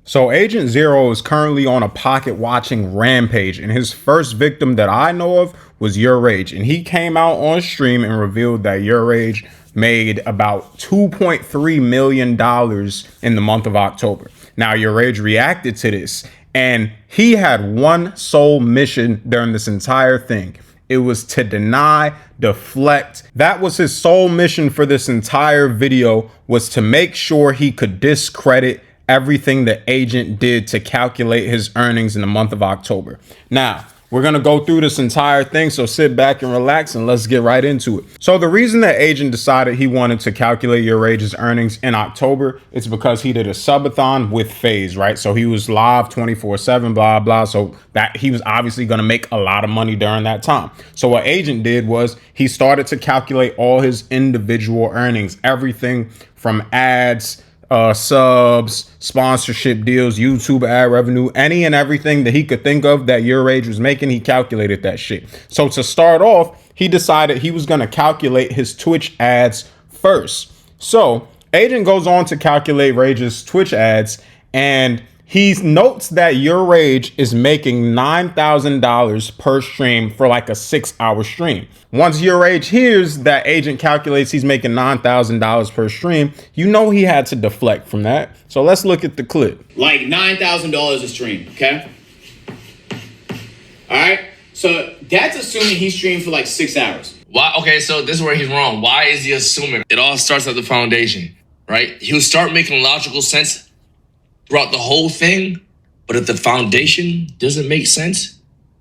So Agent Zero is currently on a pocket watching rampage, and his first victim that I know of was YourRAGE, and he came out on stream and revealed that YourRAGE made about $2.3 million in the month of October. Now YourRAGE reacted to this, and he had one sole mission during this entire thing. It was to deny, deflect. That was his sole mission for this entire video, was to make sure he could discredit everything the agent did to calculate his earnings in the month of October. Now, we're going to go through this entire thing, so sit back and relax and let's get right into it. So the reason that agent decided he wanted to calculate YourRAGE's earnings in October is because he did a subathon with FaZe, right? So he was live 24/7, blah, blah. So that he was obviously going to make a lot of money during that time. So what agent did was he started to calculate all his individual earnings, everything from ads, subs, sponsorship deals, YouTube ad revenue, any and everything that he could think of that YourRAGE was making. He calculated that shit. So to start off, he decided he was going to calculate his Twitch ads first. So agent goes on to calculate Rage's Twitch ads, and he notes that YourRAGE is making $9,000 per stream for like a 6-hour stream. Once YourRAGE hears that agent calculates he's making $9,000 per stream, you know he had to deflect from that. So let's look at the clip. Like $9,000 a stream, okay? All right, so that's assuming he streamed for like 6 hours. Why? Okay, so this is where he's wrong. Why is he assuming? It all starts at the foundation, right? He'll start making logical sense throughout the whole thing, but if the foundation doesn't make sense,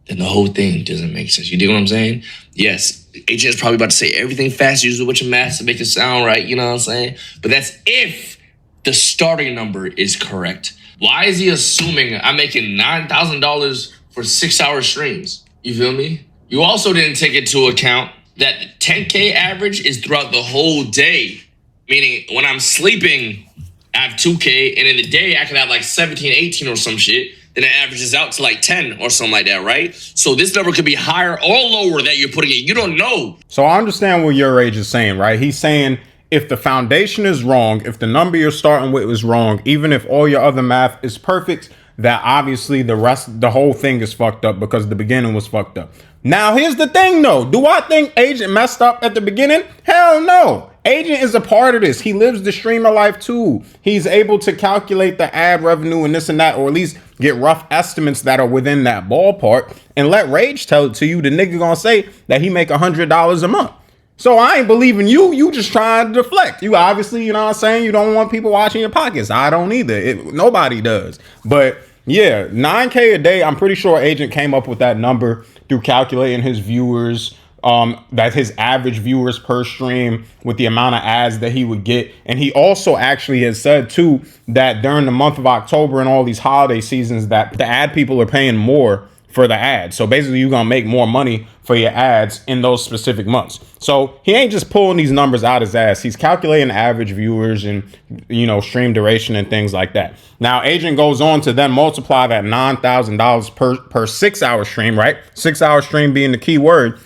then the whole thing doesn't make sense. You dig what I'm saying? Yes, agent is probably about to say everything fast, use a bunch of math to make it sound right, you know what I'm saying? But that's if the starting number is correct. Why is he assuming I'm making $9,000 for 6-hour streams? You feel me? You also didn't take into account that the 10K average is throughout the whole day, meaning when I'm sleeping, I have 2K, and in the day, I could have like 17, 18 or some shit. Then it averages out to like 10 or something like that, right? So this number could be higher or lower that you're putting in. You don't know. So I understand what YourRAGE is saying, right? He's saying if the foundation is wrong, if the number you're starting with is wrong, even if all your other math is perfect, that obviously the whole thing is fucked up because the beginning was fucked up. Now, here's the thing, though. Do I think agent messed up at the beginning? Hell no. Agent is a part of this. He lives the streamer life too. He's able to calculate the ad revenue and this and that, or at least get rough estimates that are within that ballpark, and let Rage tell it to you. The nigga gonna say that he make $100 a month. So I ain't believing you. You just trying to deflect. You obviously, you know what I'm saying? You don't want people watching your pockets. I don't either. Nobody does. But yeah, 9K a day. I'm pretty sure agent came up with that number through calculating his viewers, that his average viewers per stream with the amount of ads that he would get. And he also actually has said too that during the month of October and all these holiday seasons that the ad people are paying more for the ads. So basically you're gonna make more money for your ads in those specific months. So he ain't just pulling these numbers out his ass. He's calculating average viewers and, you know, stream duration and things like that. Now agent goes on to then multiply that $9,000 per 6-hour stream, right? 6-hour stream being the key word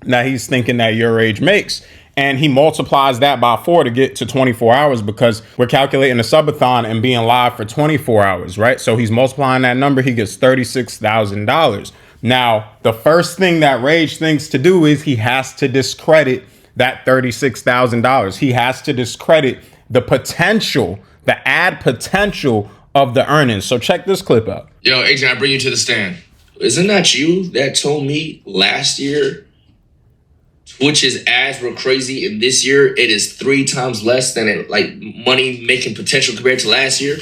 that he's thinking that YourRAGE makes. And he multiplies that by 4 to get to 24 hours because we're calculating a subathon and being live for 24 hours, right? So he's multiplying that number. He gets $36,000. Now, the first thing that Rage thinks to do is he has to discredit that $36,000. He has to discredit the potential, the ad potential of the earnings. So check this clip out. Yo, agent, I bring you to the stand. Isn't that you that told me last year Twitch's ads were crazy, and this year it is 3 times less than it, like money making potential compared to last year?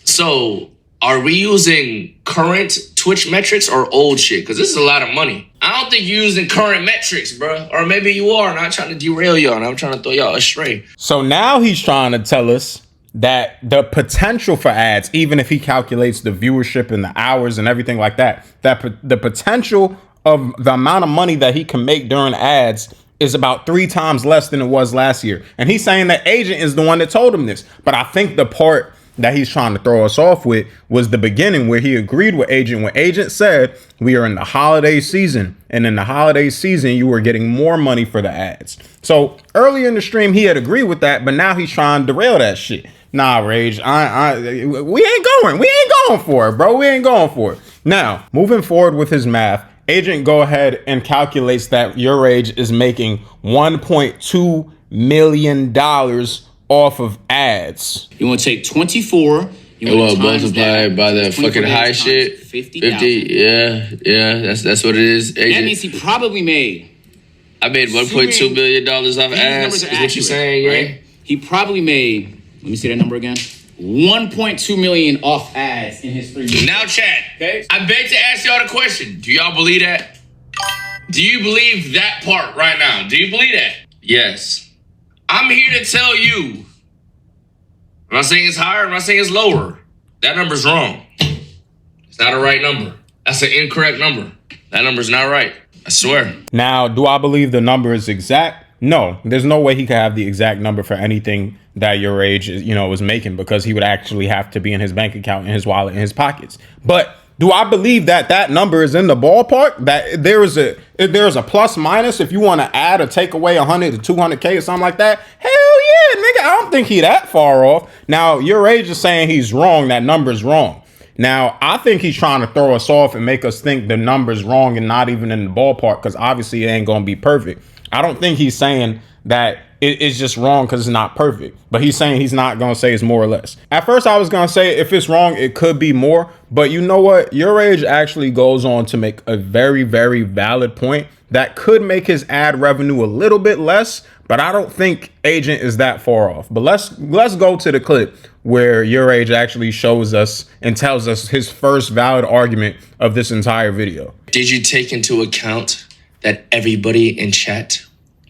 So are we using current Twitch metrics or old shit? Because this is a lot of money. I don't think you're using current metrics, bro. Or maybe you are, and I'm trying to derail y'all, and I'm trying to throw y'all astray. So now he's trying to tell us that the potential for ads, even if he calculates the viewership and the hours and everything like that, the potential of the amount of money that he can make during ads is about 3 times less than it was last year. And he's saying that agent is the one that told him this. But I think the part that he's trying to throw us off with was the beginning where he agreed with Agent when Agent said we are in the holiday season, and in the holiday season you were getting more money for the ads. So earlier in the stream he had agreed with that, but now he's trying to derail that shit. Nah, Rage, we ain't going for it, bro. We ain't going for it. Now, moving forward with his math, Agent go ahead and calculates that YourRAGE is making $1.2 million off of ads. You want to take 24. You want to multiply by the fucking high shit. 50. Yeah. That's what it is. Agent. That means he probably made. I made $1.2 million off ads. Is what you're saying, right? He probably made. Let me see that number again. 1.2 million off ads in his 3 years. Now, chat. Okay. I beg to ask y'all the question. Do y'all believe that? Do you believe that part right now? Do you believe that? Yes. I'm here to tell you. I'm not saying it's higher. I'm not saying it's lower. That number's wrong. It's not a right number. That's an incorrect number. That number's not right. I swear. Now, do I believe the number is exact? No, there's no way he could have the exact number for anything that YourRAGE is, was making, because he would actually have to be in his bank account, in his wallet, in his pockets. But do I believe that that number is in the ballpark? That there is a plus minus if you want to add or take away 100 to 200K or something like that? Hell yeah, nigga. I don't think he that far off. Now, YourRAGE is saying he's wrong. That number's wrong. Now, I think he's trying to throw us off and make us think the number's wrong and not even in the ballpark, because obviously it ain't going to be perfect. I don't think he's saying that it's just wrong because it's not perfect, but he's saying he's not going to say it's more or less. At first, I was going to say if it's wrong, it could be more. But you know what? YourRAGE actually goes on to make a very, very valid point that could make his ad revenue a little bit less. But I don't think Agent is that far off. But let's go to the clip where YourRAGE actually shows us and tells us his first valid argument of this entire video. Did you take into account that everybody in chat,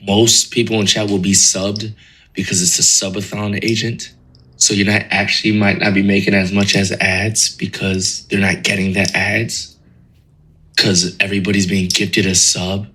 most people in chat will be subbed because it's a subathon, Agent? So you're not actually might not be making as much as ads because they're not getting the ads because everybody's being gifted a sub.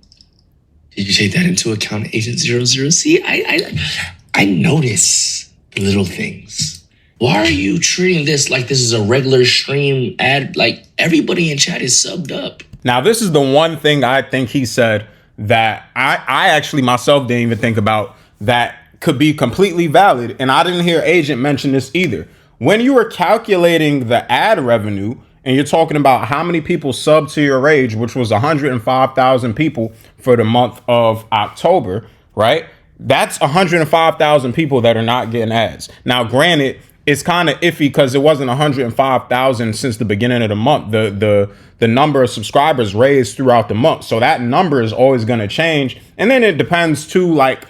Did you take that into account, Agent 00? See, I notice the little things. Why are you treating this like this is a regular stream ad? Like everybody in chat is subbed up. Now, this is the one thing I think he said that I actually myself didn't even think about that could be completely valid. And I didn't hear Agent mention this either. When you were calculating the ad revenue and you're talking about how many people subbed to YourRAGE, which was 105,000 people for the month of October, right? That's 105,000 people that are not getting ads. Now, granted, it's kind of iffy because it wasn't 105,000 since the beginning of the month. The number of subscribers raised throughout the month. So that number is always going to change. And then it depends too, like,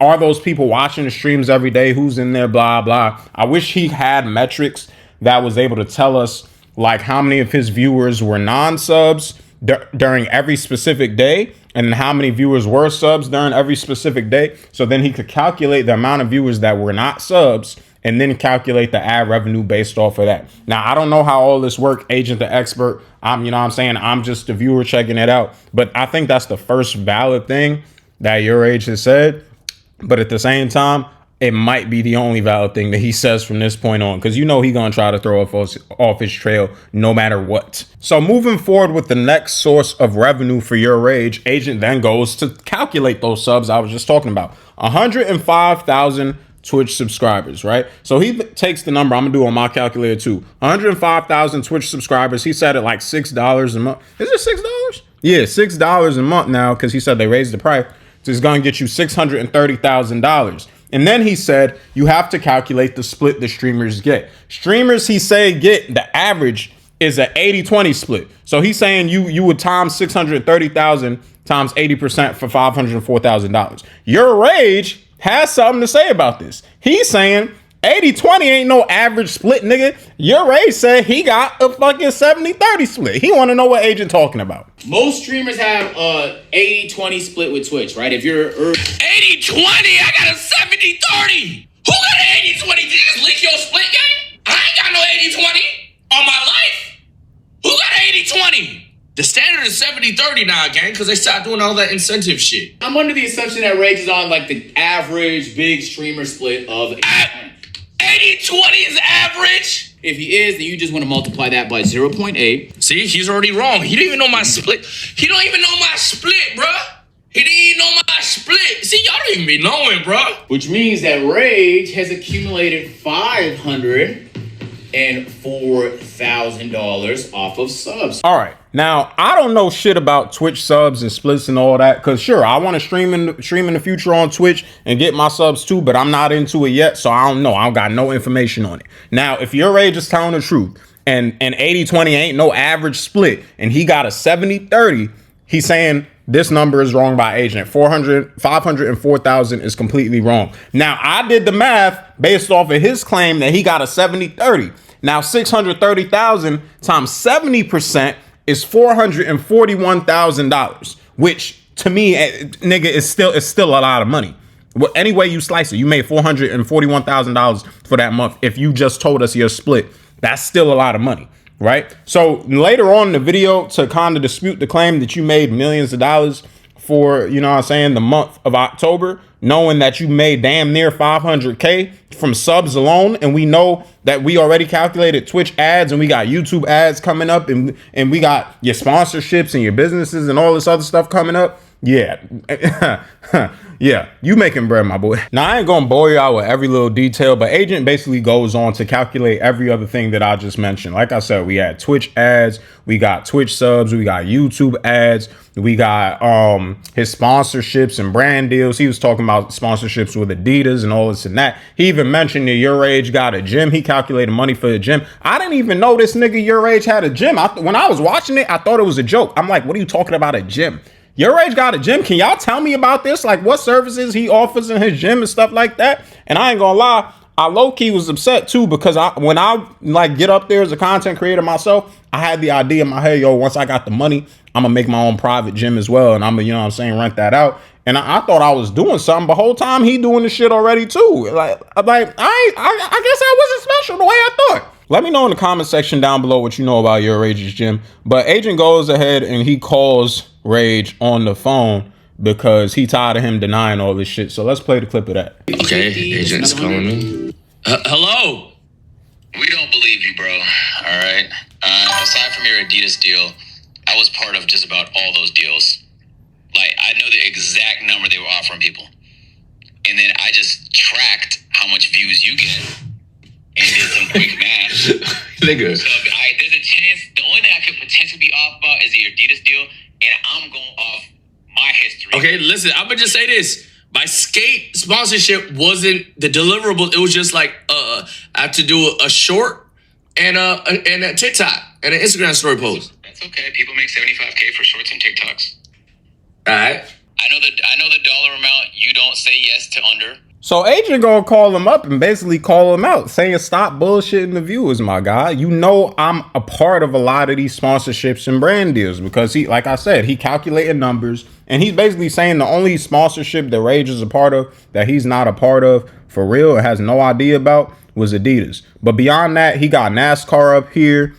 are those people watching the streams every day? Who's in there? Blah, blah. I wish he had metrics that was able to tell us like how many of his viewers were non-subs during every specific day, and how many viewers were subs during every specific day. So then he could calculate the amount of viewers that were not subs and then calculate the ad revenue based off of that. Now, I don't know how all this work, Agent the expert. I'm just a viewer checking it out. But I think that's the first valid thing that YourRAGE has said. But at the same time, it might be the only valid thing that he says from this point on, because he's going to try to throw off his trail no matter what. So moving forward with the next source of revenue for YourRAGE, Agent then goes to calculate those subs I was just talking about. 105,000 Twitch subscribers, right? So he takes the number, I'm gonna do on my calculator too. 105,000 Twitch subscribers. He said it like $6 a month. Is it $6? Yeah, $6 a month now, because he said they raised the price. So it's gonna get you $630,000. And then he said you have to calculate the split the streamers get. Streamers, he said, get the average is an 80-20 split. So he's saying you would times 630,000 times 80% for $504,000. YourRAGE has something to say about this. He's saying 80-20 ain't no average split, nigga. YourRAGE said he got a fucking 70-30 split. He want to know what Agent talking about. Most streamers have a 80-20 split with Twitch, right? If you're 80-20, I got a 70-30. Who got an 80-20? Did you just leak your split game? I ain't got no 80-20 on my life. Who got an 80-20? The standard is 70-30 now, gang, because they stopped doing all that incentive shit. I'm under the assumption that Rage is on like the average big streamer split of 80-20. 80-20 is average? If he is, then you just want to multiply that by 0.8. See, he's already wrong. He didn't even know my split. He don't even know my split, bruh. He didn't even know my split. See, y'all don't even be knowing, bruh. Which means that Rage has accumulated $504,000 off of subs. All right. Now, I don't know shit about Twitch subs and splits and all that. Because sure, I want to stream in the future on Twitch and get my subs too. But I'm not into it yet. So I don't know. I don't got no information on it. Now, if YourRAGE is telling the truth and 80-20 ain't no average split and he got a 70-30, he's saying this number is wrong by agent. 504,000 is completely wrong. Now, I did the math based off of his claim that he got a 70-30. Now, 630,000 times 70% is $441,000, which to me, nigga, is still a lot of money. Well, any way you slice it, you made $441,000 for that month. If you just told us your split, that's still a lot of money. Right. So later on in the video, to kind of dispute the claim that you made millions of dollars for, you know what I'm saying, the month of October, knowing that you made damn near 500K from subs alone. And we know that we already calculated Twitch ads and we got YouTube ads coming up and we got your sponsorships and your businesses and all this other stuff coming up. Yeah. Yeah, you making bread, my boy. Now, I ain't gonna bore you out with every little detail, but agent basically goes on to calculate every other thing that I just mentioned. Like I said, we had Twitch ads, we got Twitch subs, we got YouTube ads, we got his sponsorships and brand deals. He was talking about sponsorships with Adidas and all this and that. He even mentioned that YourRAGE got a gym. He calculated money for the gym. I didn't even know this nigga YourRAGE had a gym. When I was watching it, I thought it was a joke. I'm like, what are you talking about, a gym? YourRAGE got a gym. Can y'all tell me about this? Like, what services he offers in his gym and stuff like that? And I ain't gonna lie, I low-key was upset too, because when I like get up there as a content creator myself, I had the idea in my head, yo, once I got the money, I'm gonna make my own private gym as well, and I'm gonna, you know what I'm saying, rent that out. And I thought I was doing something, but whole time he doing the shit already too. Like I guess I wasn't special the way I thought. Let me know in the comment section down below what you know about YourRAGE's gym. But agent goes ahead and he calls Rage on the phone because he tired of him denying all this shit. So let's play the clip of that. Okay, agent's calling me. Hello? We don't believe you, bro. All right. Aside from your Adidas deal, I was part of just about all those deals. Like, I know the exact number they were offering people. And then I just tracked how much views you get and did some quick math. Nigga. So there's a chance, the only thing I could potentially be off about is the Adidas deal, and I'm going off my history. Okay, listen, I'm gonna just say this. My skate sponsorship wasn't the deliverable. It was just like I have to do a short and a TikTok and an Instagram story post. That's okay. People make $75K for shorts and TikToks. All right. I know the dollar amount. You don't say yes to under. So agent gonna call him up and basically call him out, saying stop bullshitting the viewers, my guy. You know I'm a part of a lot of these sponsorships and brand deals because he, like I said, he calculated numbers and he's basically saying the only sponsorship that Rage is a part of that he's not a part of for real or has no idea about was Adidas. But beyond that, he got NASCAR up here.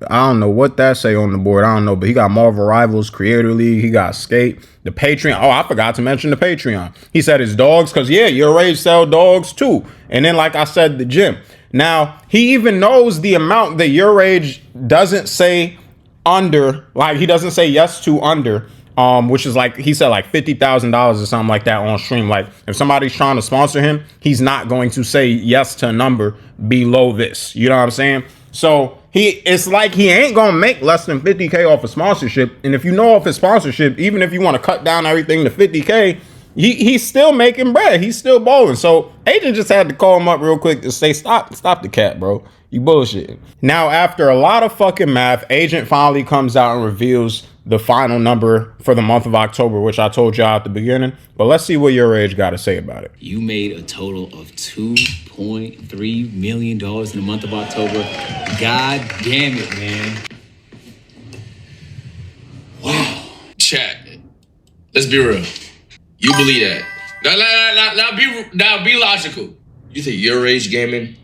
I don't know what that say on the board. I don't know, but he got Marvel Rivals, Creator League. He got Skate, the Patreon. Oh, I forgot to mention the Patreon. He said his dogs, because yeah, YourRAGE sell dogs too. And then, like I said, the gym. Now, he even knows the amount that YourRAGE doesn't say under, like he doesn't say yes to under, which is like, he said like $50,000 or something like that on stream. Like if somebody's trying to sponsor him, he's not going to say yes to a number below this. You know what I'm saying? So it's like he ain't gonna make less than 50K off a sponsorship. And if you know off his sponsorship, even if you want to cut down everything to 50K, he's still making bread. He's still balling. So agent just had to call him up real quick to say, stop the cat, bro. You bullshitting. Now, after a lot of fucking math, agent finally comes out and reveals the final number for the month of October, which I told y'all at the beginning. But let's see what YourRAGE got to say about it. You made a total of $2.3 million in the month of October. God damn it, man. Wow. Chat. Let's be real. You believe that. Now be logical. You think YourRAGE Gaming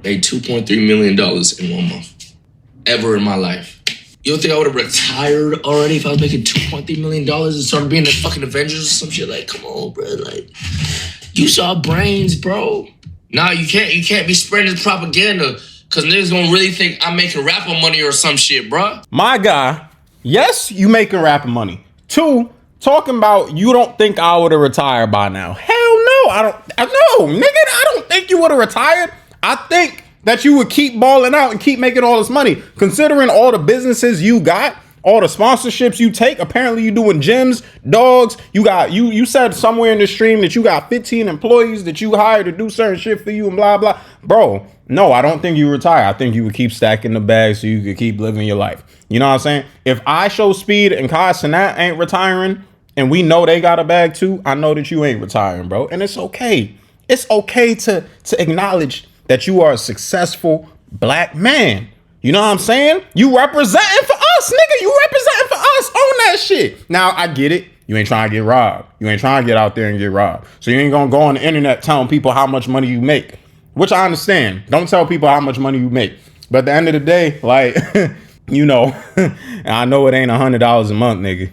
made $2.3 million in 1 month? Ever in my life? You don't think I would have retired already if I was making $2.3 million and started being the fucking Avengers or some shit? Like, come on, bro. Like, you saw brains, bro. Nah, you can't be spreading this propaganda because niggas gonna really think I'm making rapper money or some shit, bruh. My guy, yes, you making rapper money. 2, talking about you don't think I would have retired by now. Hell no, nigga, I don't think you would have retired. I think that you would keep balling out and keep making all this money. Considering all the businesses you got, all the sponsorships you take, apparently you doing gyms, dogs. You said somewhere in the stream that you got 15 employees that you hired to do certain shit for you and blah, blah. Bro, no, I don't think you retire. I think you would keep stacking the bag so you could keep living your life. You know what I'm saying? If I Show Speed and Kai Cenat ain't retiring and we know they got a bag too, I know that you ain't retiring, bro. And it's okay. It's okay to acknowledge that you are a successful black man. You know what I'm saying? You representing for us, nigga. You representing for us. Own that shit. Now, I get it. You ain't trying to get robbed. You ain't trying to get out there and get robbed. So you ain't going to go on the internet telling people how much money you make, which I understand. Don't tell people how much money you make. But at the end of the day, like, you know, I know it ain't $100 a month, nigga.